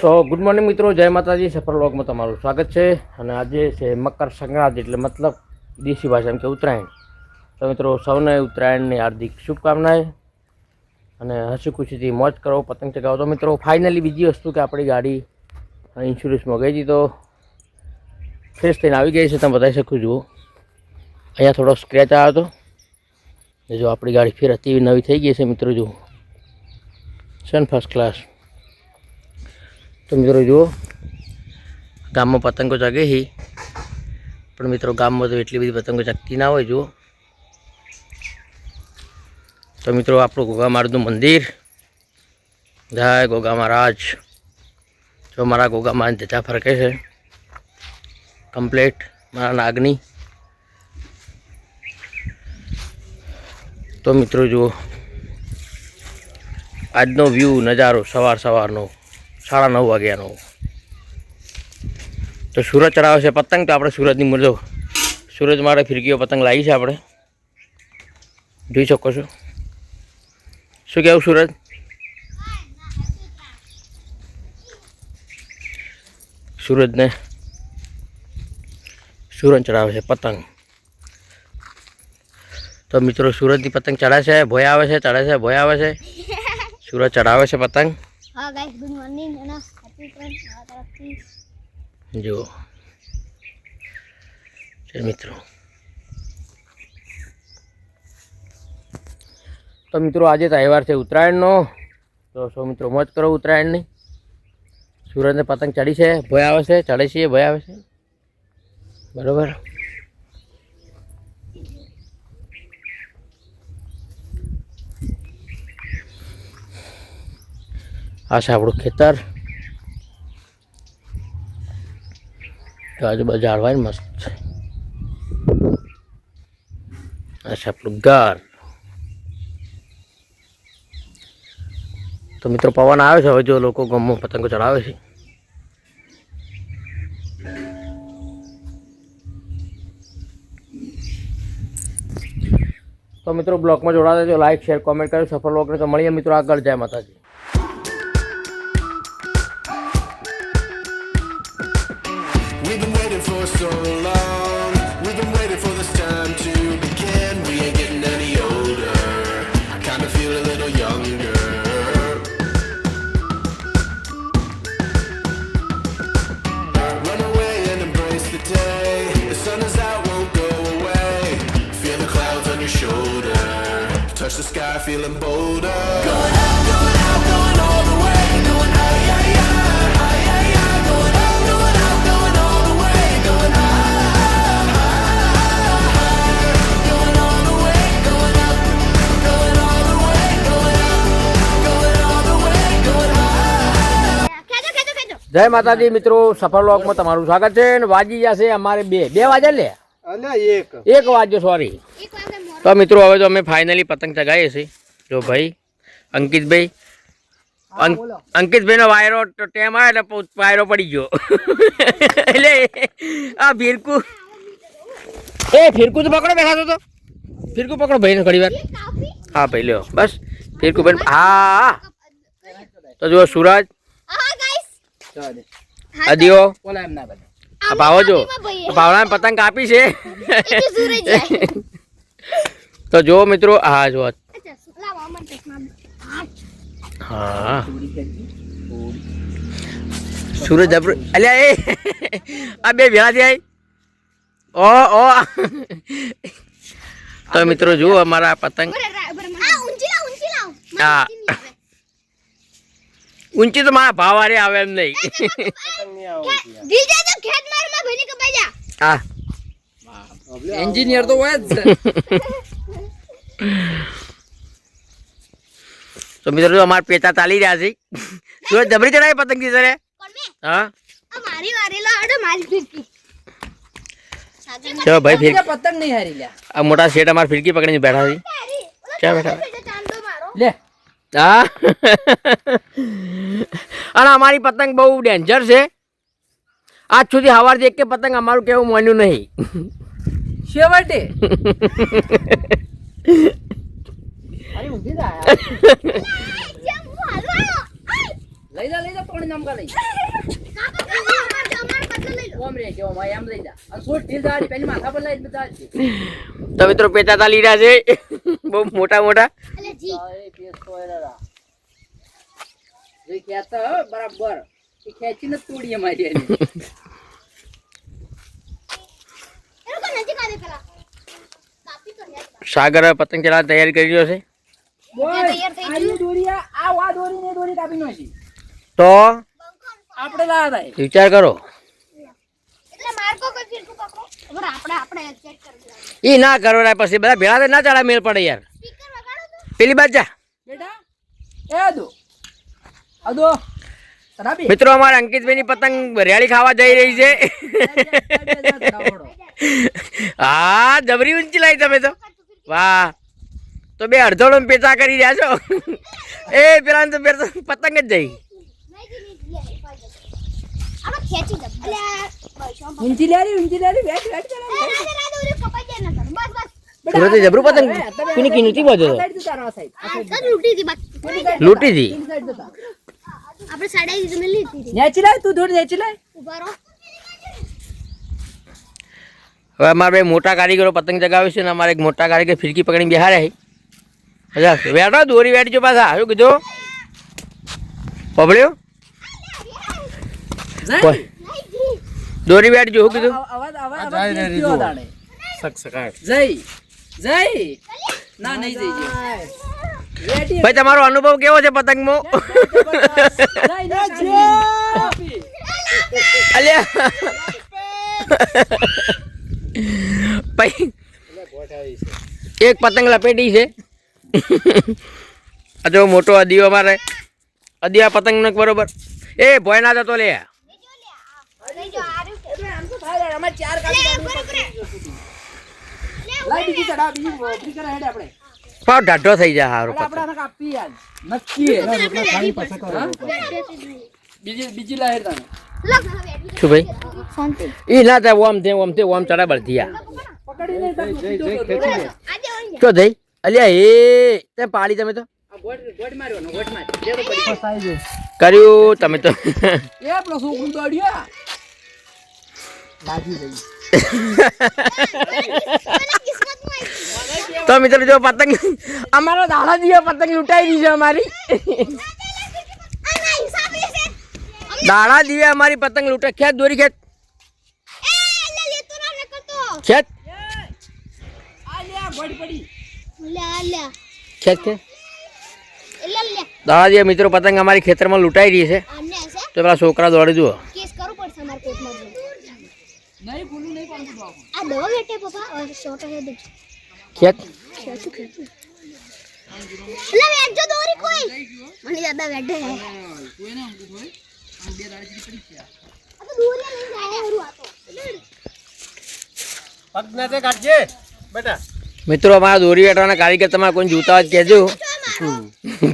તો good morning મિત્રો, જય માતાજી. સફળ વ્લોગમાં તમારું સ્વાગત છે. અને આજે છે મકર સંક્રાંતિ, એટલે મતલબ દેશી ભાષામાં કે ઉત્તરાયણ. તો મિત્રો સૌને ઉત્તરાયણની હાર્દિક શુભકામનાએ અને હસી ખુશીથી મોજ કરો, પતંગ ચગાવો. તો મિત્રો ફાઇનલી બીજી વસ્તુ કે આપણી ગાડી ઇન્સ્યોરન્સમાં ગઈ હતી, તો ફ્રેશ થઈને આવી ગઈ છે. તમે બતાવી શકું જુઓ, અહીંયા થોડો સ્ક્રેચ આવ્યો હતો. જો આપણી ગાડી ફેર હતી નવી થઈ ગઈ છે મિત્રો. જુઓ છે ને ફર્સ્ટ ક્લાસ. તો મિત્રો જુઓ, ગામમાં પતંગો ચગે છે, પણ મિત્રો ગામમાં તો એટલી બધી પતંગો ચગતી ના હોય. જુઓ તો મિત્રો આપણું ગોગા મહારાજનું મંદિર. જય ગોગા મહારાજ. જો મારા ગોગા મહારાજ ધજા ફરકે છે કમ્પ્લેટ મારા નાગની. તો મિત્રો જુઓ આજનો વ્યૂ નજારો સવારનો 9:30 વાગ્યાનો. તો સૂરજ ચડાવે છે પતંગ. તો આપણે સૂરજની મુરજો સૂરજ માટે ફિરકીઓ પતંગ લાવી છે આપણે, જોઈ શકો છો. શું કહેવું સૂરજ? સૂરજ ચડાવે છે પતંગ. તો મિત્રો સૂરજની પતંગ ચડે છે, ભોય આવે છે, ચડે છે, ભોય આવે છે. સૂરજ ચડાવે છે પતંગ. હા ગાઈસ, ગુડ મોર્નિંગ અને હેપી ફ્રેન્ડ જુઓ મિત્રો. તો મિત્રો આજે તહેવાર છે ઉત્તરાયણનો. તો સૌ મિત્રો મોજ કરો ઉત્તરાયણની. સૂરજને પતંગ ચડી છે, ભોય આવે છે, ચડે છે, ભોય આવે છે. બરોબર. આ છે આપણું ખેતર. તો આજુબાજુ ઝાડવા મસ્ત છે. આ છે આપણું ઘર. તો મિત્રો પવન આવે છે. હવે જો લોકો ગામમાં પતંગો ચડાવે છે. તો મિત્રો બ્લોગમાં જોડાતા જો, લાઈક શેર કોમેન્ટ કરો. સફળ બ્લોગને તો મળીએ મિત્રો આગળ. જય માતાજી. We've been waiting for so long. We've been waiting for this time to begin. We ain't getting any older. I kinda feel a little younger. Run away and embrace the day. The sun is out, won't go away. Feel the clouds on your shoulder. Touch the sky, feeling bolder. Going up, going all the way. Going high, high, high, high, high, high. Going up, going all the way. Going high, high, high. Going all the way. Going up, going all the way. Going up, going all the way. Going high. ખેંચો જય માતાજી મિત્રો, સફળ વ્લોગમાં તમારું સ્વાગત છે. અને વાગી જશે અમારે 2 વાગે લે. એક વાગ્યો, સોરી. એક વાગે મોરો. તો મિત્રો હવે તો અમે ફાઇનલી પતંગ ચગાવીએ છીએ. જો ભાઈ અંકિતભાઈ, અંકિતભાઈનો વાયરો ટેમ આવે એટલે વાયરો પડી ગયો. એટલે આ ફિરકું તો પકડો, બેઠા તો ફિરકું પકડો ભાઈને ઘડી વાર. હા ભાઈ લ્યો, બસ ફિરકું ભાઈ. હા તો જુઓ સૂરજ, હા ગાઈસ, આ દિયો, આ આ ભાવો જો, ભાવના પતંગ કાપી છે. સૂરજ જાય. તો જો મિત્રો, હા જો, અચ્છા લાવો અમર ચશ્મા. હા સૂરજ જબર. અલ્યા એ આ બે ભેળા થયા. ઓ તો મિત્રો જુઓ અમારા પતંગ. આ ઊંચી લાવ. હા ઊંચી તો મારા ભાવ વાળી આવે એમ નહીં. દીજા તો ખેત મારમાં ભઈને કપાઈ જા. હા એન્જિનિયર તો હોય જ છે. તો મિત્રો અમારા પેટા ચાલી રહ્યા છે. સૂરજ જબરી ચડાવી પતંગ થી સરે. કોણ મે? હા આ મારી વારી લાડો મારી ફિરકી. ચલો ભાઈ ફિરકી. પતંગ નહીં હારી લ્યા. આ મોટા શેઠ અમારે ફિરકી પકડીને બેઠા છે. ક્યાં બેઠા? ચાંદો મારો. લે હા અને અમારી પતંગ બહુ ડેન્જર છે. આજ સુધી સવારથી એક કે પતંગ અમારું કેવું માન્યું નહીં. છેવટે અરે ઊંધી જા. લઈ જા તોડી નામ કા લઈ અમાર બદલો લઈ લો. ઓમ રે જો એમ લઈ જા અને સોટ ઢીલ દાડી પેલી માથા પર લઈ બધા તો મિત્રો પેચાતા લીધા છે બહુ મોટા મોટા. અલે જી એ પેસ તો એરા જે કહેતા બરાબર એ ખેંચીને તોડી અમારી એની એ લોકો નજીક આવે પેલા કાપી તો યાર સાગર હવે પતંગ ચલાવવાની તૈયારી કરી રહ્યો છે. તૈયાર થઈ આ દોરી આ દોરી ને દોરી કાપી નાખી તો આપણે લાયા થાય વિચાર કરો. એટલે માર કો કોઈ ફિરકું પકડો બરાબર આપણે ચેક કરી દેવાનું. એ ના કરો રે પછી બધા ભેળા થાય ના ચાલે મેળ પડે યાર. સ્પીકર વગાડો તો પેલી બાજુ જા. બેટા એ અદો તરાબી મિત્રો અમારે અંકિતભાઈ ની પતંગ રેડી ખાવા જઈ રહી છે. હા જબરી ઊંચી લાવી તમે તો. વાહ તો બે અડધોડો પેચા કરી રહ્યા છો. એ પેલા તો પતંગ જ જઈ. નહીં લે આમાં ખેંચી દે અલે બસ ઊંચી લેરી વેટ કરે ના દોરી કપાઈ જાય ના બસ સુરત જબરું પતંગ કુની કી નતી બાજુ સાઈડ તો તારા સાઈડ સર લૂટી દી બાકી લૂટી દી. સાઈડ તો આપણે સાડા દી તમે લીધી હતી નેચી લાય તું થોડી નેચી લાય ઉભા રહો હવે અમારે બે મોટા કારીગરો પતંગ ચગાવે છે ને અમારે એક મોટા કારીગર ફિરકી પકડીને બેહારે છે. વેટો દોરી વેટજો પાછા શું કીધું પબડ્યો કોઈ નહીં જી દોરી વેટજો શું કીધું. આવાજ જય ના નહીં જઈ રેડી ભાઈ તમારો અનુભવ કેવો છે પતંગમાં. અલ્યા ભાઈ એક પતંગ લપેટી છે. આ જો મોટો અદિયો અમારે અદિયા પતંગ ને બરોબર એ ભોય ના જતો લે. લઈ જો આ રહ્યું અમાર ચાર કાપી લાઈ બીજી ચડા બીજી ફ્રી કરે હેડ આપણે પાવ ઢાઢો થઈ જાય હારો આપણે પતંગ. આને કાપી યાર નક્કી બીજી લાહેર તાને લગ હવે એડમિટ શું ભાઈ શાંતિ એ ના થાય ઓમ ચડા બળધિયા પકડીને આજે ઓઈ શું થઈ અલ્યા એ તે પાડી તમે તો ગોડ માર્યો ને ગોડ માર જે તો પડી કર્યું તમે તો. એ આપણો છોકરું દોડ્યો લાગી ગઈ કિસ્મતમાં તો મિત્રો જો પતંગ અમારો દાડા દીવા પતંગ લૂંટાઈ ગઈ છે અમારી. આ ના હિસાબ લેશે દાડા દીવે અમારી પતંગ લૂંટે. ખેત દોરી ખેત એ લે લેતો ના કરતો ખેત આ લે ગોડ પડી લે ખેત કે લે દાડા દીવે મિત્રો પતંગ અમારી ખેતરમાં લૂંટાઈ રહી છે. આને છે તો પેલા છોકરા દોડી જુઓ. કેસ કરવું પડશે અમાર કોર્ટમાં નહીં ભૂલું નહીં પાડું બાપુ આ દવા બેટે પપ્પા ઓર શોર્ટ હે દે ખેત ખેંચું લે વેજો દોરી કોઈ મને જ્યાદા બેઠે હે કોઈને ઊંઘ હોય આમ બે દાડી પડી ગયા આ તો દોરી નહીં જાય હરું આ તો મિત્રો અમારા દોરી વેટવાના કારીગર તમારે કોઈ જોતા હોય તો કહેજો.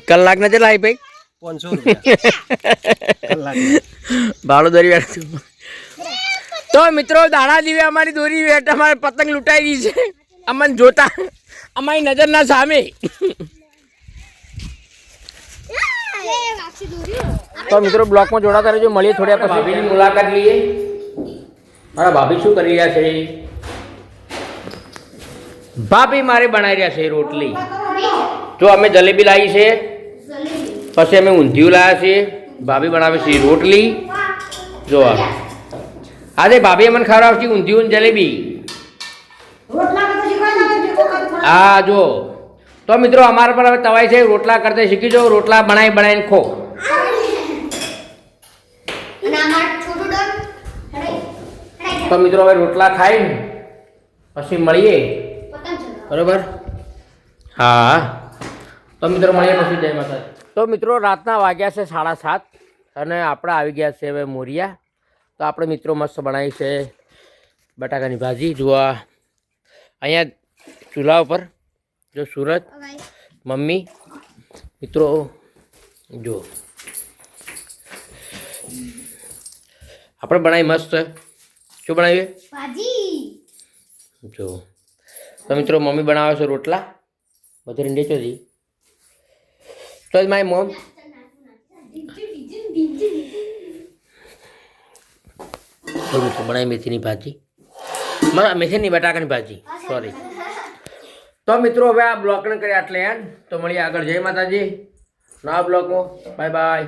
કલાક ને કેટલા ભાઈ 500 ભાડું દોરી વેટ. તો મિત્રો દાડા દીવે અમારી દોરી વેટ અમારે પતંગ લૂંટાઈ ગઈ છે અમને જોતા અમારી નજરના સામે. લે વાક્ષી દોરી તો મિત્રો બ્લોકમાં જોડાતા રહેજો. મળીએ થોડી પછી ભાભીની મુલાકાત લઈએ. મારા ભાભી શું કરી રહ્યા છે? ભાભી મારે બનાવી રહ્યા છે રોટલી. જો અમે જલેબી લાવી છે, પછી અમે ઊંધિયું લાવ્યા છે. ભાભી બનાવે છે રોટલી. જો આજે ભાભી અમને ખવડાવશે ઊંધિયું ને જલેબી. હા જો તો મિત્રો અમારા પર હવે તવાઈ છે. રોટલા કરતા શીખી જાઓ. રોટલા બનાવીને ખો. અને અમાર છોટું ડોન તો મિત્રો હવે રોટલા ખાઈને પછી મળીએ. પતંગ ચગાવો બરોબર? હા તો મિત્રો મળીએ પછી. જય માતા. તો મિત્રો રાતના વાગ્યા છે 7:30 અને આપણે આવી ગયા છે હવે મોરિયા. તો આપણે મિત્રો મસ્ત બનાવી છે બટાકાની ભાજી. જુઓ અહીંયા ચૂલા ઉપર જો સુરત મમ્મી મિત્રો જો આપણે બનાવી મસ્ત. શું બનાવીએ? ભાજી જો તો મિત્રો મમ્મી બનાવે છે રોટલા. બધું રીંડે ચોથી તો મારી મોમ જરૂર છે બનાવી મેથીની ભાજી, મેથીની બટાકાની ભાજી, સોરી. તો મિત્રો હવે આ બ્લોગને કરી આટલે એન્ડ. તો મળીએ આગળ. જય માતાજી નવા બ્લોગમાં. Bye bye.